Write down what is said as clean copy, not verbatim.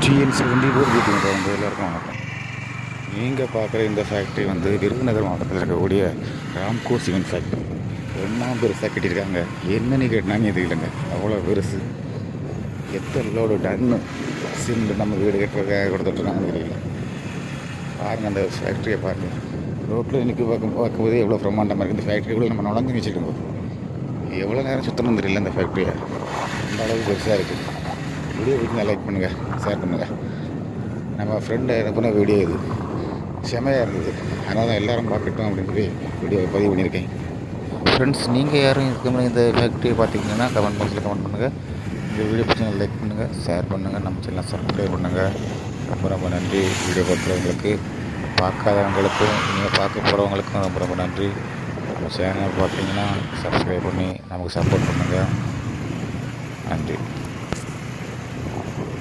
TN74 வீட்டுங்க உங்கள் எல்லாருக்கும் வணக்கம். நீங்கள் பார்க்குற இந்த ஃபேக்ட்ரி வந்து விருதுநகர் மாவட்டத்தில் இருக்கக்கூடிய ராம்கோ சிமெண்ட் ஃபேக்ட்ரி. என்ன பெருசாக கட்டியிருக்காங்க, என்னன்னு கேட்டாங்க இது இல்லைங்க, அவ்வளோ பெருசு. எத்தனை லோடு டன்னு சிமெண்ட் நம்ம வீடு கட்டுறதுக்காக கொடுத்துட்ருக்காங்கன்னு தெரியல. பாருங்கள் அந்த ஃபேக்ட்ரியை பாருங்கள். ரோட்டில் இன்றைக்கி பார்க்கும்போது எவ்வளோ பிரம்மாண்டமாக இருக்குது. இந்த ஃபேக்ட்ரிக்குள்ளே நம்ம நுழைஞ்சு வச்சுருக்கோம். எவ்வளோ நேரம் சுத்தணும் தெரியல இந்த ஃபேக்ட்ரியை, அந்த அளவுக்கு பெருசாக இருக்குது. வீடியோ பிடிச்சி லைக் பண்ணுங்கள், ஷேர் பண்ணுங்கள். நம்ம ஃப்ரெண்டு அனுப்பின வீடியோ இது செமையாக இருந்தது, அதனால் தான் எல்லோரும் பார்க்கட்டும் அப்படின்னு சொல்லி வீடியோ பதிவு பண்ணியிருக்கேன். ஃப்ரெண்ட்ஸ், நீங்கள் யாரும் இதுக்கு முன்னாடி இந்த ஃபேக்ட்ரியை பார்த்தீங்கன்னா கமெண்ட் பாக்ஸில் கமெண்ட் பண்ணுங்கள். இந்த வீடியோ பிடிச்சி லைக் பண்ணுங்கள், ஷேர் பண்ணுங்கள், நம்ம சேனல் சப்ஸ்கிரைப் பண்ணுங்கள். ரொம்ப ரொம்ப நன்றி. வீடியோ பார்க்குறவங்களுக்கு, பார்க்காதவங்களுக்கும், நீங்கள் பார்க்க போகிறவங்களுக்கும் ரொம்ப ரொம்ப நன்றி. நம்ம சேனல் பார்த்தீங்கன்னா சப்ஸ்கிரைப் பண்ணி நமக்கு சப்போர்ட் பண்ணுங்கள். நன்றி.